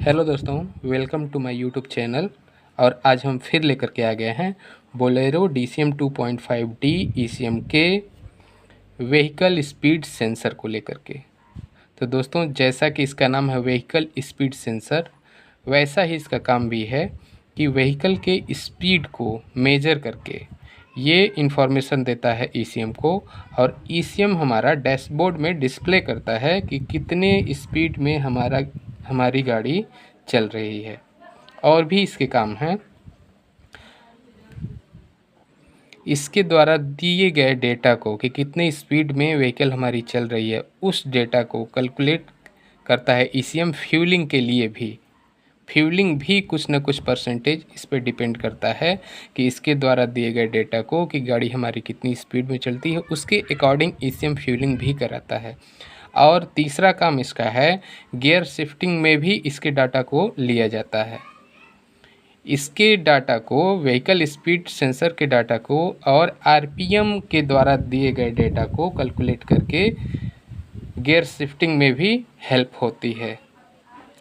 Hello दोस्तों, welcome to my YouTube channel. और आज हम फिर लेकर के आ गए हैं बोलेरो DCM 2.5D ECM के व्हीकल स्पीड सेंसर को लेकर के। तो दोस्तों, जैसा कि इसका नाम है व्हीकल स्पीड सेंसर, वैसा ही इसका काम भी है कि व्हीकल के स्पीड को मेजर करके ये इंफॉर्मेशन देता है ECM को, और ECM हमारा डैशबोर्ड में डिस्प्ले करता है कि कितने स्पीड में हमारी गाड़ी चल रही है। और भी इसके काम हैं। इसके द्वारा दिए गए डेटा को कि कितने स्पीड में व्हीकल हमारी चल रही है, उस डेटा को कैलकुलेट करता है ECM। फ्यूलिंग भी कुछ न कुछ परसेंटेज इस पर डिपेंड करता है कि इसके द्वारा दिए गए डेटा को कि गाड़ी हमारी कितनी स्पीड में चलती है, उसके अकॉर्डिंग ECM फ्यूलिंग भी कराता है। और तीसरा काम इसका है, गियर शिफ्टिंग में भी इसके डाटा को लिया जाता है। इसके डाटा को, व्हीकल स्पीड सेंसर के डाटा को और RPM के द्वारा दिए गए डेटा को कैलकुलेट करके गियर शिफ्टिंग में भी हेल्प होती है।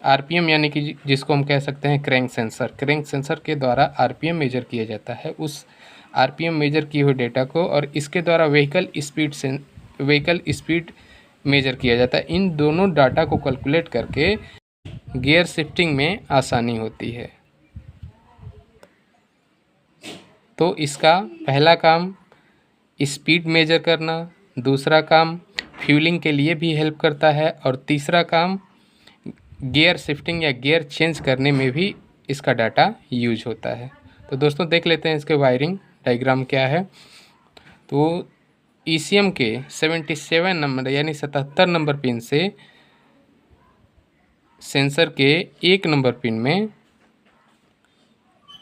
RPM यानी कि जिसको हम कह सकते हैं क्रैंक सेंसर के द्वारा RPM मेजर किया जाता है। उस RPM मेजर किए हुए डेटा को और इसके द्वारा व्हीकल स्पीड मेजर किया जाता है। इन दोनों डाटा को कैलकुलेट करके गियर शिफ्टिंग में आसानी होती है। तो इसका पहला काम स्पीड मेजर करना, दूसरा काम फ्यूलिंग के लिए भी हेल्प करता है, और तीसरा काम गियर शिफ्टिंग या गियर चेंज करने में भी इसका डाटा यूज होता है। तो दोस्तों, देख लेते हैं इसके वायरिंग डायग्राम क्या है। तो ECM के 77 नंबर यानी 77 नंबर पिन से सेंसर के 1 नंबर पिन में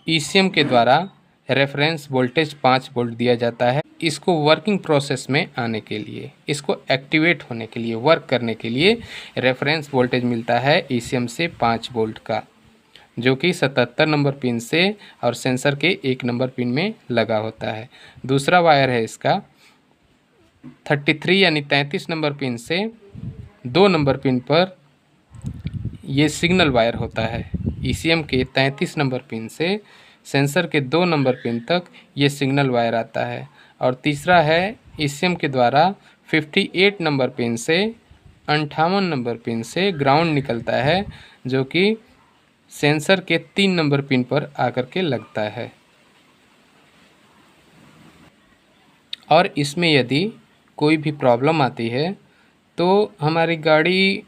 ECM के द्वारा रेफरेंस वोल्टेज 5 वोल्ट दिया जाता है। इसको वर्किंग प्रोसेस में आने के लिए, इसको एक्टिवेट होने के लिए, वर्क करने के लिए रेफरेंस वोल्टेज मिलता है ECM से 5 वोल्ट का, जो कि 77 नंबर पिन से और सेंसर के 1 नंबर पिन में लगा होता है। दूसरा वायर है इसका 33 यानी 33 नंबर पिन से 2 नंबर पिन पर, ये सिग्नल वायर होता है। ECM के 33 नंबर पिन से सेंसर के 2 नंबर पिन तक ये सिग्नल वायर आता है। और तीसरा है ECM के द्वारा 58 नंबर पिन से 58 नंबर पिन से ग्राउंड निकलता है, जो कि सेंसर के 3 नंबर पिन पर आकर के लगता है। और इसमें यदि कोई भी प्रॉब्लम आती है तो हमारी गाड़ी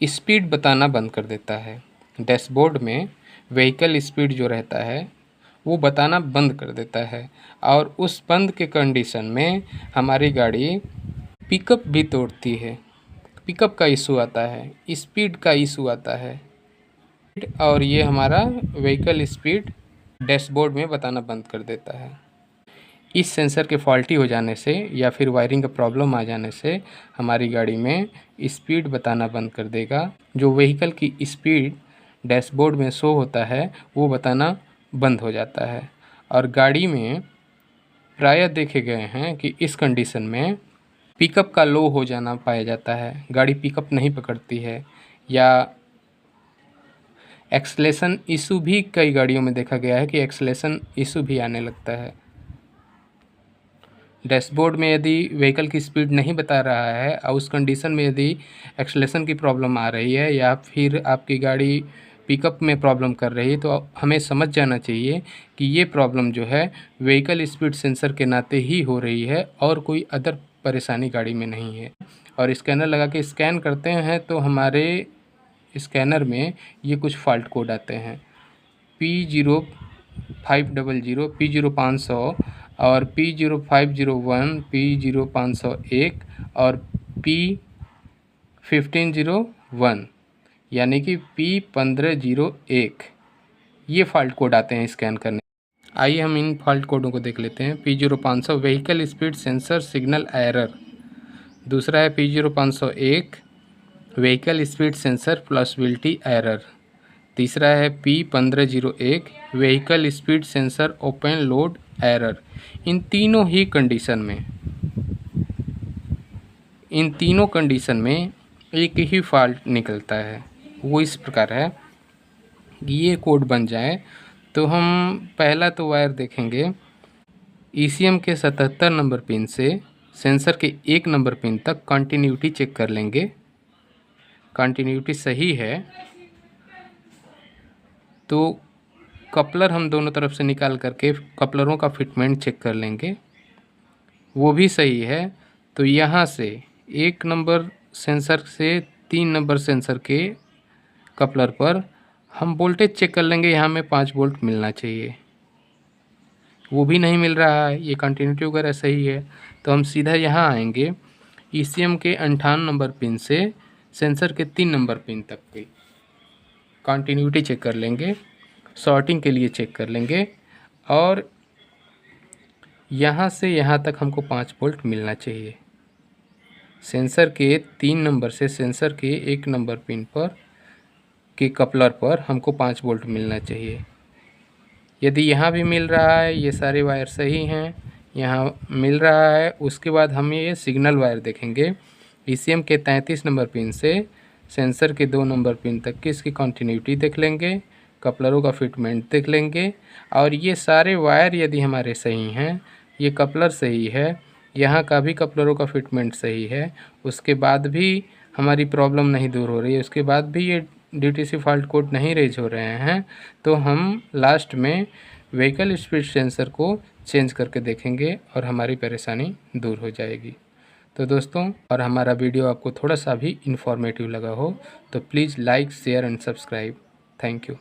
स्पीड बताना बंद कर देता है। डैशबोर्ड में व्हीकल स्पीड जो रहता है वो बताना बंद कर देता है, और उस बंद के कंडीशन में हमारी गाड़ी पिकअप भी तोड़ती है। पिकअप का इशू आता है, स्पीड का इशू आता है, और ये हमारा व्हीकल स्पीड डैशबोर्ड में बताना बंद कर देता है। इस सेंसर के फॉल्टी हो जाने से या फिर वायरिंग का प्रॉब्लम आ जाने से हमारी गाड़ी में स्पीड बताना बंद कर देगा। जो व्हीकल की स्पीड डैशबोर्ड में शो होता है वो बताना बंद हो जाता है। और गाड़ी में प्रायः देखे गए हैं कि इस कंडीशन में पिकअप का लो हो जाना पाया जाता है, गाड़ी पिकअप नहीं पकड़ती है, या एक्सेलेरेशन इशू भी कई गाड़ियों में देखा गया है कि एक्सेलेरेशन इशू भी आने लगता है। डैशबोर्ड में यदि व्हीकल की स्पीड नहीं बता रहा है और उस कंडीशन में यदि एक्सेलेरेशन की प्रॉब्लम आ रही है या फिर आपकी गाड़ी पिकअप में प्रॉब्लम कर रही है, तो हमें समझ जाना चाहिए कि ये प्रॉब्लम जो है व्हीकल स्पीड सेंसर के नाते ही हो रही है और कोई अदर परेशानी गाड़ी में नहीं है। और स्कैनर लगा के स्कैन करते हैं तो हमारे स्कैनर में ये कुछ फॉल्ट कोड आते हैं, P0500, P0500 और P0501, P0501 और P1501 यानी कि P1501, ये फॉल्ट कोड आते हैं स्कैन करने। आइए हम इन फॉल्ट कोडों को देख लेते हैं। P0500 vehicle speed sensor signal error. दूसरा है P0501 vehicle speed sensor plausibility error. तीसरा है P1501 vehicle speed sensor open load error. इन तीनों कंडीशन में एक ही फॉल्ट निकलता है, वो इस प्रकार है कि ये कोड बन जाए तो हम पहला तो वायर देखेंगे, ECM के 77 नंबर पिन से सेंसर के 1 नंबर पिन तक कंटिन्यूटी चेक कर लेंगे। कंटिन्यूटी सही है तो कपलर हम दोनों तरफ से निकाल करके कपलरों का फिटमेंट चेक कर लेंगे, वो भी सही है तो यहाँ से 1 नंबर सेंसर से 3 नंबर सेंसर के कपलर पर हम वोल्टेज चेक कर लेंगे। यहाँ में 5 वोल्ट मिलना चाहिए, वो भी नहीं मिल रहा है, ये कंटिन्यूटी वगैरह सही है तो हम सीधा यहाँ आएंगे, ECM के 58 नंबर पिन से सेंसर के 3 नंबर पिन तक की कंटिन्यूटी चेक कर लेंगे, शॉर्टिंग के लिए चेक कर लेंगे और यहाँ से यहाँ तक हमको 5 वोल्ट मिलना चाहिए। सेंसर के 3 नंबर से सेंसर के 1 नंबर पिन पर के कपलर पर हमको 5 वोल्ट मिलना चाहिए। यदि यहाँ भी मिल रहा है, ये सारे वायर सही हैं, यहाँ मिल रहा है, उसके बाद हम ये सिग्नल वायर देखेंगे। ECM के 33 नंबर पिन से सेंसर के 2 नंबर पिन तक की इसकी कंटिन्यूटी देख लेंगे, कपलरों का फिटमेंट देख लेंगे और ये सारे वायर यदि हमारे सही हैं, ये कपलर सही है, यहाँ का भी कपलरों का फिटमेंट सही है, उसके बाद भी हमारी प्रॉब्लम नहीं दूर हो रही है, उसके बाद भी ये DTC फॉल्ट कोड नहीं रेज हो रहे हैं, तो हम लास्ट में व्हीकल स्पीड सेंसर को चेंज करके देखेंगे और हमारी परेशानी दूर हो जाएगी। तो दोस्तों, और हमारा वीडियो आपको थोड़ा सा भी इन्फॉर्मेटिव लगा हो तो please like, share and subscribe. Thank you.